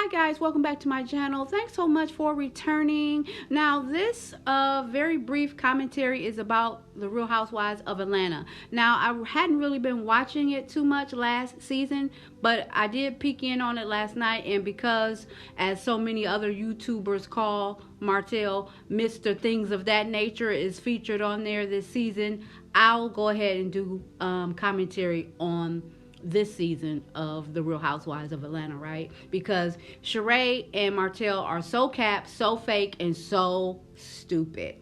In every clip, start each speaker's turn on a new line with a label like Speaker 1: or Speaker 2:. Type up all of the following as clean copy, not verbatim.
Speaker 1: Hi guys, welcome back to my channel. Thanks so much for returning. Now this very brief commentary is about the Real Housewives of Atlanta. Now I hadn't really been watching it too much last season, but I did peek in on it last night, and because as so many other YouTubers call Martel, Mr. Things of That Nature is featured on there this season, I'll go ahead and do commentary on this season of the Real Housewives of Atlanta, right? Because Sheree and Martel are so capped, so fake, and so stupid.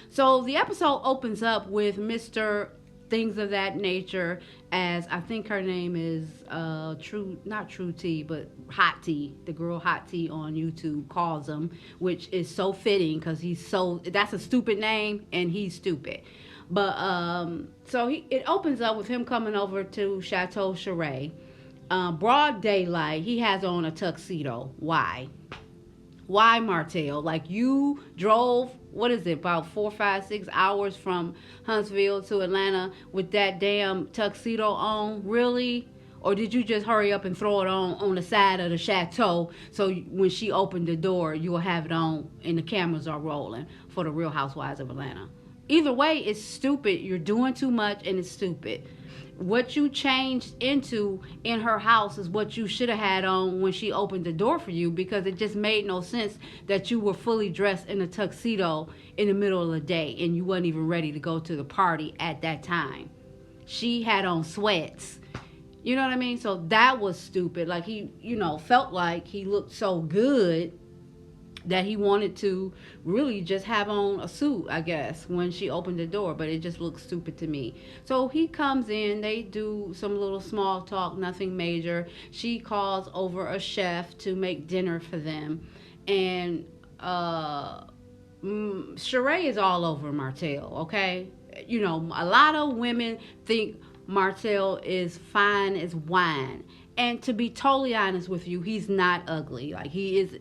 Speaker 1: So the episode opens up with Mr. Things of That Nature, as I think her name is not True Tea, but Hot Tea. The girl Hot Tea on YouTube calls him, which is so fitting because that's a stupid name and he's stupid. But it opens up with him coming over to Chateau Sheree. Broad daylight. He has on a tuxedo. Why? Why, Martel? Like, you drove, what is it, about 4, 5, 6 hours from Huntsville to Atlanta with that damn tuxedo on? Really? Or did you just hurry up and throw it on the side of the chateau so when she opened the door, you'll have it on and the cameras are rolling for the Real Housewives of Atlanta? Either way, it's stupid. You're doing too much and it's stupid. What you changed into in her house is what you should have had on when she opened the door for you, because it just made no sense that you were fully dressed in a tuxedo in the middle of the day and you wasn't even ready to go to the party at that time. She had on sweats. You know what I mean? So that was stupid. Like, he, felt like he looked so good that he wanted to really just have on a suit, I guess, when she opened the door, but it just looked stupid to me. So he comes in, they do some little small talk, nothing major. She calls over a chef to make dinner for them, and Sheree is all over Martel, okay? A lot of women think Martel is fine as wine, and to be totally honest with you, he's not ugly. Like, he is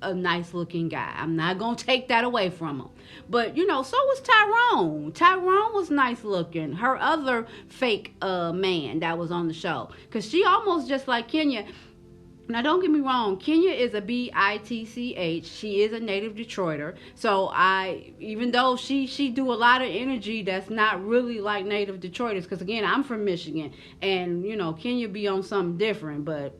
Speaker 1: a nice looking guy. I'm not gonna take that away from him, but so was Tyrone. Tyrone was nice looking. Her other fake man that was on the show, because she almost just like Kenya. Now don't get me wrong, Kenya is a bitch. She is a native Detroiter, so even though she do a lot of energy that's not really like native Detroiters, because again, I'm from Michigan, and Kenya be on something different, but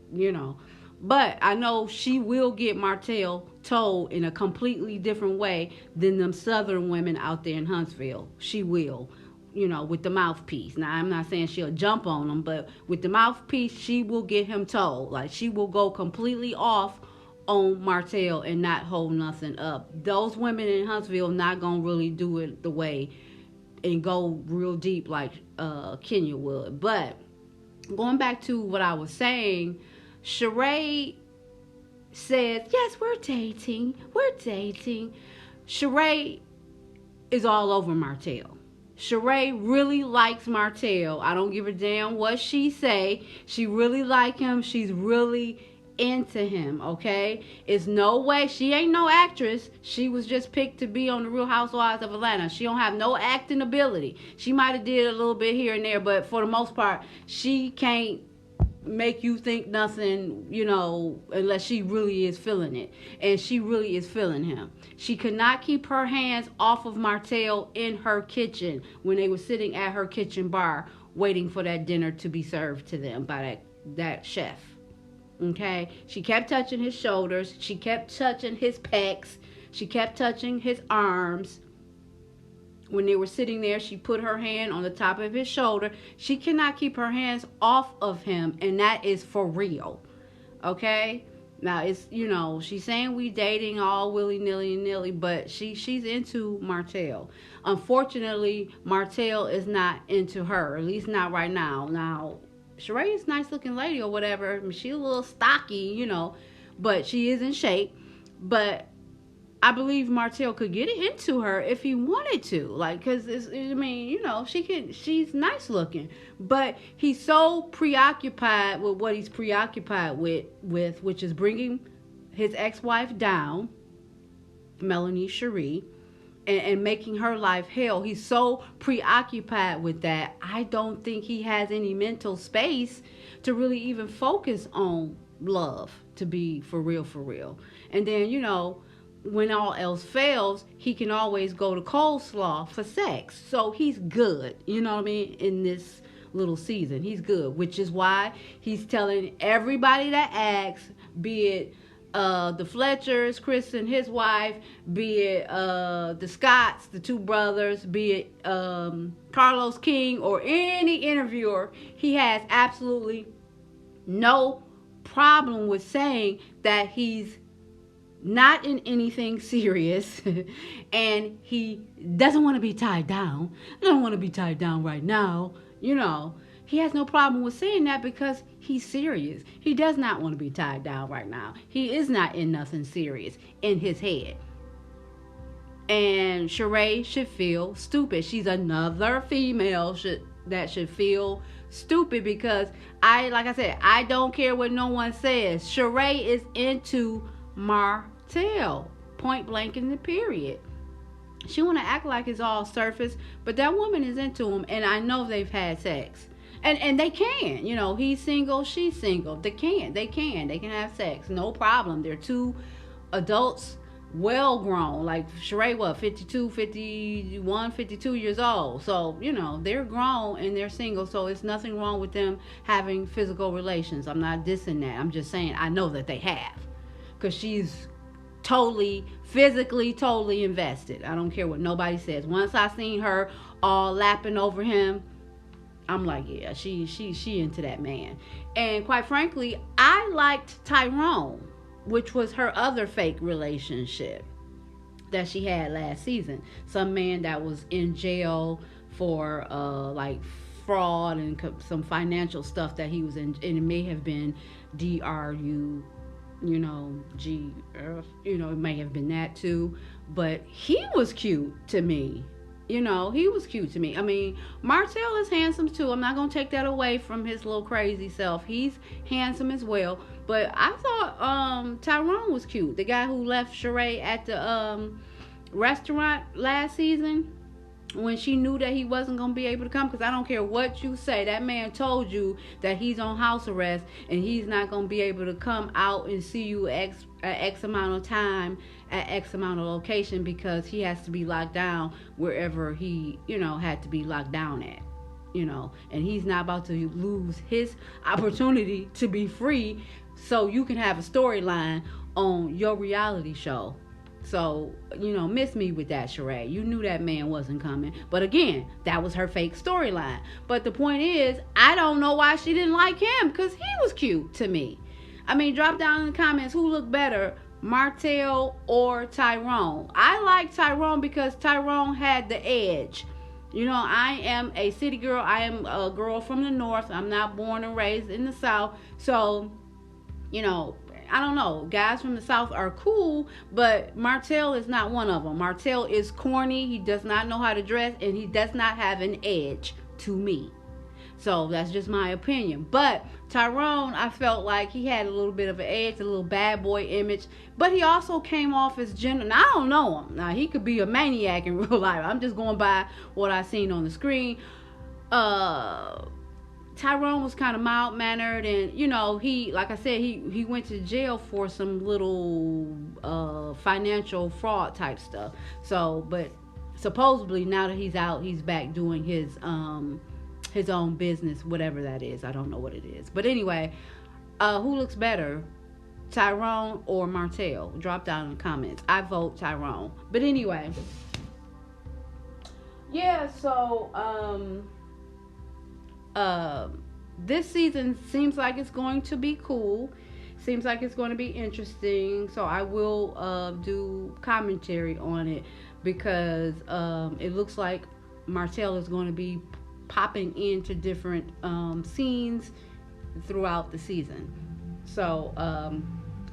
Speaker 1: but I know she will get Martel told in a completely different way than them southern women out there in Huntsville. She will, with the mouthpiece. Now, I'm not saying she'll jump on him, but with the mouthpiece, she will get him told. Like, she will go completely off on Martel and not hold nothing up. Those women in Huntsville not going to really do it the way and go real deep like Kenya would. But going back to what I was saying, Sheree says, yes, we're dating. Sheree is all over Martel. Sheree really likes Martel. I don't give a damn what she say. She really like him. She's really into him, okay? It's no way. She ain't no actress. She was just picked to be on the Real Housewives of Atlanta. She don't have no acting ability. She might have did a little bit here and there, but for the most part, she can't make you think nothing, unless she really is feeling it. And she really is feeling him. She could not keep her hands off of Martel in her kitchen when they were sitting at her kitchen bar waiting for that dinner to be served to them by that chef. Okay? She kept touching his shoulders. She kept touching his pecs. She kept touching his arms. When they were sitting there, she put her hand on the top of his shoulder. She cannot keep her hands off of him, and that is for real. Okay? Now, it's, she's saying we dating all willy-nilly, but she's into Martel. Unfortunately, Martel is not into her, at least not right now. Now, Sheree is a nice-looking lady or whatever. I mean, she's a little stocky, but she is in shape. But I believe Martel could get into her if he wanted to, like, cause she's nice looking, but he's so preoccupied with what he's preoccupied with, which is bringing his ex-wife down, Melanie Sheree, and making her life hell. He's so preoccupied with that. I don't think he has any mental space to really even focus on love, to be for real, for real. And then, when all else fails, he can always go to coleslaw for sex. So he's good, you know what I mean, in this little season. He's good, which is why he's telling everybody that asks, be it the Fletchers, Chris and his wife, be it the Scotts, the two brothers, be it Carlos King, or any interviewer, he has absolutely no problem with saying that he's not in anything serious and he doesn't want to be tied down. I don't want to be tied down right now. He has no problem with saying that because he's serious. He does not want to be tied down right now. He is not in nothing serious in his head. And Sheree should feel stupid. She's another female that should feel stupid because like I said, I don't care what no one says. Sheree is into Martel, point blank in the period. She want to act like it's all surface, but that woman is into him, and I know they've had sex. And they can, he's single, she's single. They can have sex, no problem. They're two adults, well grown. Like Sheree, 52, 51, 52 years old. So, they're grown and they're single, so it's nothing wrong with them having physical relations. I'm not dissing that. I'm just saying I know that they have. Because she's physically totally invested. I don't care what nobody says. Once I seen her all lapping over him, I'm like, yeah, she into that man. And quite frankly, I liked Tyrone, which was her other fake relationship that she had last season. Some man that was in jail for like fraud and some financial stuff that he was in, and it may have been DRU, G, it may have been that too, but he was cute to me. He was cute to me. I mean, Martel is handsome too. I'm not going to take that away from his little crazy self. He's handsome as well. But I thought Tyrone was cute. The guy who left Sheree at the restaurant last season when she knew that he wasn't going to be able to come. Because I don't care what you say. That man told you that he's on house arrest and he's not going to be able to come out and see you X amount of time at X amount of location because he has to be locked down wherever he, had to be locked down at, and he's not about to lose his opportunity to be free so you can have a storyline on your reality show. So, miss me with that, Sheree. You knew that man wasn't coming. But again, that was her fake storyline. But the point is, I don't know why she didn't like him because he was cute to me. I mean, drop down in the comments who looked better, Martel or Tyrone. I like Tyrone because Tyrone had the edge. I am a city girl. I am a girl from the north. I'm not born and raised in the south. So, I don't know. Guys from the south are cool, but Martel is not one of them. Martel is corny. He does not know how to dress, and he does not have an edge to me. So that's just my opinion. But Tyrone, I felt like he had a little bit of an edge, a little bad boy image. But he also came off as gentle. Now, I don't know him. Now, he could be a maniac in real life. I'm just going by what I seen on the screen. Tyrone was kind of mild-mannered, and he, like I said, he went to jail for some little financial fraud type stuff. So, but supposedly now that he's out, he's back doing his own business, whatever that is. I don't know what it is, but anyway, who looks better, Tyrone or Martel? Drop down in the comments. I vote Tyrone. But anyway, yeah. So this season seems like it's going to be cool. Seems like it's going to be interesting. So I will do commentary on it because it looks like Martel is going to be popping into different scenes throughout the season. So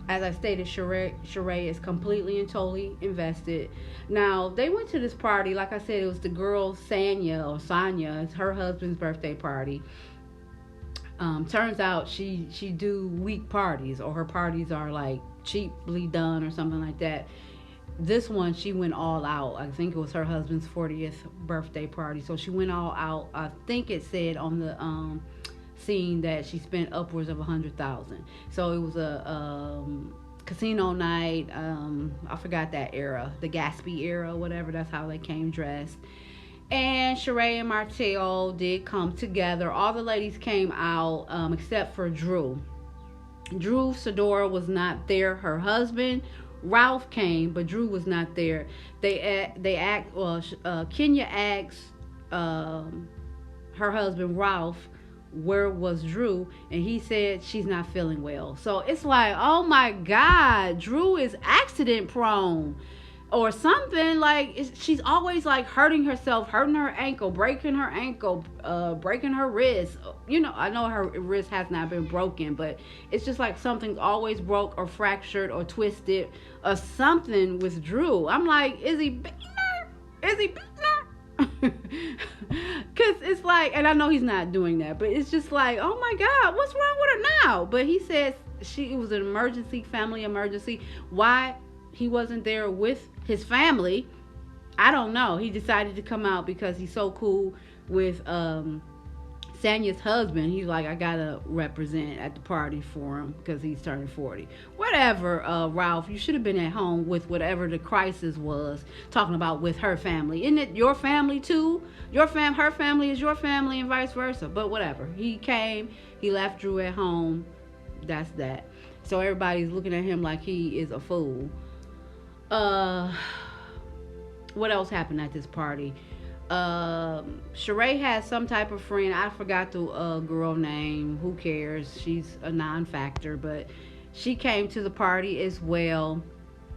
Speaker 1: as I stated, Sheree is completely and totally invested. Now, they went to this party. Like I said, it was the girl Sonia. It's her husband's birthday party. Turns out she do weak parties, or her parties are like cheaply done or something like that. This one, she went all out. I think it was her husband's 40th birthday party. So she went all out. I think it said on the seen that she spent upwards of 100,000. So it was a casino night. I forgot that era, the Gatsby era, whatever. That's how they came dressed. And Sheree and Martel did come together. All the ladies came out except for Drew. Drew Sidora was not there. Her husband Ralph came, but Drew was not there. Kenya asked her husband Ralph where was Drew, and he said she's not feeling well. So it's like, oh my God, Drew is accident prone or something. Like she's always like hurting herself, hurting her ankle, breaking her wrist. You know, I know her wrist has not been broken, but it's just like something's always broke or fractured or twisted or something with Drew. I'm like, is he beating her? Is he beating her? Because it's like, and I know he's not doing that, but it's just like, oh my God, what's wrong with her now? But he says it was an emergency, family emergency. Why he wasn't there with his family, I don't know. He decided to come out because he's so cool with Sanya's husband. He's like, I gotta represent at the party for him because he's turning 40. Whatever, Ralph, you should have been at home with whatever the crisis was, talking about with her family. Isn't it your family too? Her family is your family and vice versa. But whatever. He came, he left Drew at home. That's that. So everybody's looking at him like he is a fool. What else happened at this party? Sheree has some type of friend. I forgot the girl name. Who cares? She's a non-factor, but she came to the party as well.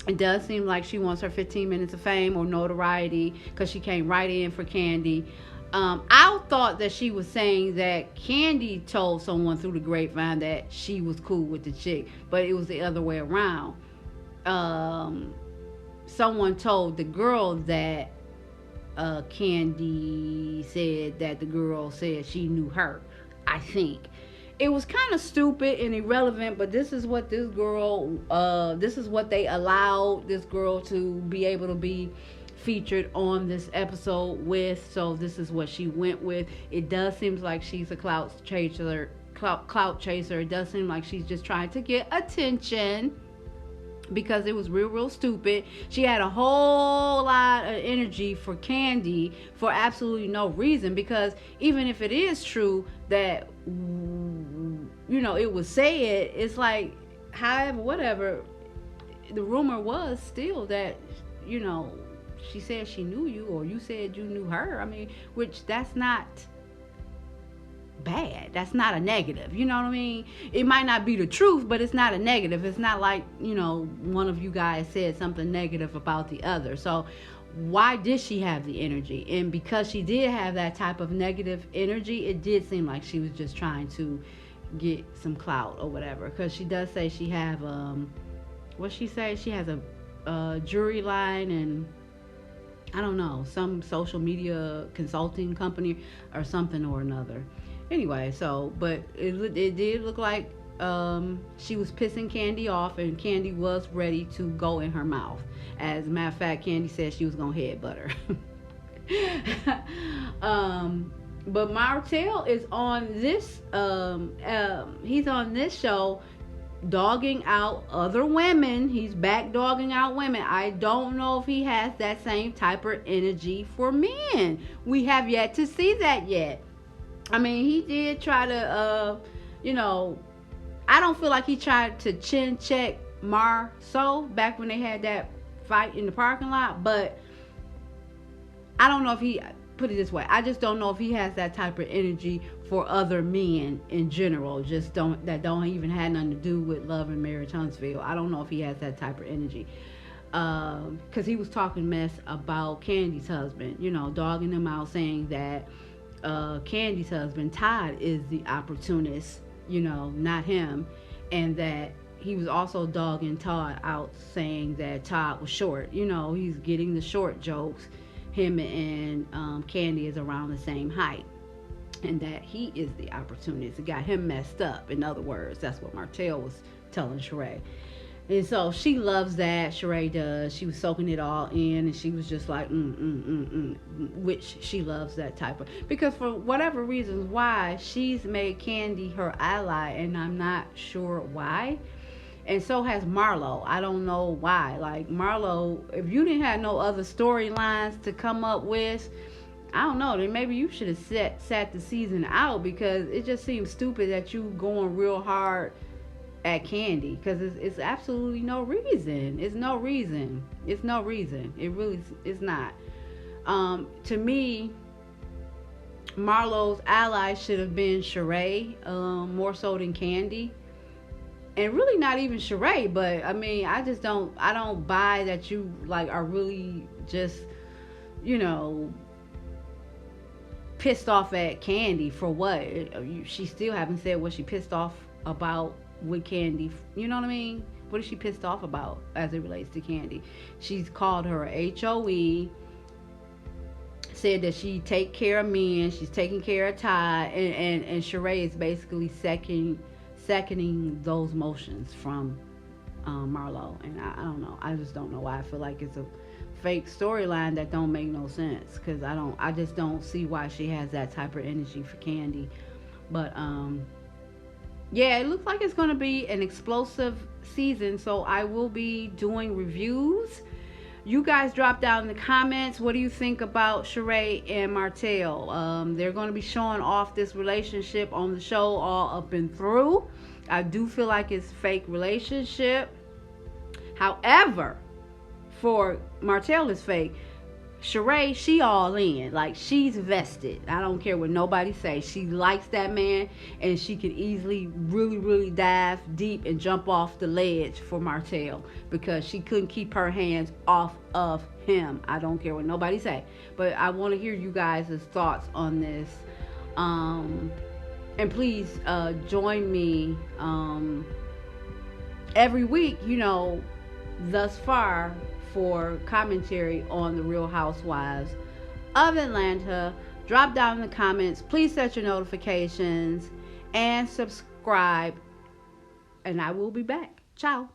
Speaker 1: It does seem like she wants her 15 minutes of fame or notoriety because she came right in for Candy. I thought that she was saying that Candy told someone through the grapevine that she was cool with the chick, but it was the other way around. Someone told the girl that Candy said that the girl said she knew her. I think it was kind of stupid and irrelevant, but this is what this is what they allowed this girl to be able to be featured on this episode with. So this is what she went with. It does seem like she's a clout chaser. It does seem like she's just trying to get attention, because it was real stupid. She had a whole lot of energy for Candy for absolutely no reason, because even if it is true that, you know, it was said, it's like, however, whatever, the rumor was still that, you know, she said she knew you, or you said you knew her. I mean, which that's not bad. That's not a negative. You know what I mean? It might not be the truth, but it's not a negative. It's not like, you know, one of you guys said something negative about the other. So why did she have the energy? And because she did have that type of negative energy, it did seem like she was just trying to get some clout or whatever. Because she does say she have what she say? She has a jury line and I don't know, some social media consulting company or something or another. Anyway, so, but it did look like she was pissing Candy off, and Candy was ready to go in her mouth. As a matter of fact, Candy said she was going to headbutt her. But Martel is on this, he's on this show dogging out other women. He's back dogging out women. I don't know if he has that same type of energy for men. We have yet to see that yet. I mean, he did try to, you know, I don't feel like he tried to chin check Marceau back when they had that fight in the parking lot, but I don't know if he, put it this way, I just don't know if he has that type of energy for other men in general, that don't even have nothing to do with Love and Marriage Huntsville. I don't know if he has that type of energy. Because he was talking mess about Candy's husband, you know, dogging him out, saying that Candy's husband Todd is the opportunist, you know, not him, and that he was also dogging Todd out, saying that Todd was short. You know, he's getting the short jokes. Him and Candy is around the same height, and that he is the opportunist. It got him messed up. In other words, that's what Martel was telling Sheree. And so she loves that. Sheree does. She was soaking it all in, and she was just like, which she loves that type of. Because for whatever reasons, why she's made Candy her ally, and I'm not sure why. And so has Marlo. I don't know why. Like Marlo, if you didn't have no other storylines to come up with, I don't know. Then maybe you should have sat the season out because it just seems stupid that you going real hard at Candy because it's absolutely no reason. It's no reason. It's no reason. It really is not. To me, Marlo's ally should have been Sheree, more so than Candy. And really not even Sheree, but I mean, I don't buy that you like are really just, you know, pissed off at Candy for what? She still haven't said what she pissed off about with Candy. You know what I mean? What is she pissed off about as it relates to Candy? She's called her a HOE, said that she take care of men, she's taking care of Ty, and Sheree is basically seconding those motions from Marlo. And I don't know. I just don't know why. I feel like it's a fake storyline that don't make no sense because I just don't see why she has that type of energy for Candy. But yeah, it looks like it's going to be an explosive season, so I will be doing reviews. You guys drop down in the comments, what do you think about Sheree and Martel? They're going to be showing off this relationship on the show all up and through. I do feel like it's fake relationship. However, for Martel is fake. Sheree, she all in. Like, she's vested. I don't care what nobody say. She likes that man, and she could easily really, really dive deep and jump off the ledge for Martel because she couldn't keep her hands off of him. I don't care what nobody say. But I want to hear you guys' thoughts on this. And please join me every week, you know, thus far, for commentary on the Real Housewives of Atlanta. Drop down in the comments. Please set your notifications and subscribe. And I will be back. Ciao.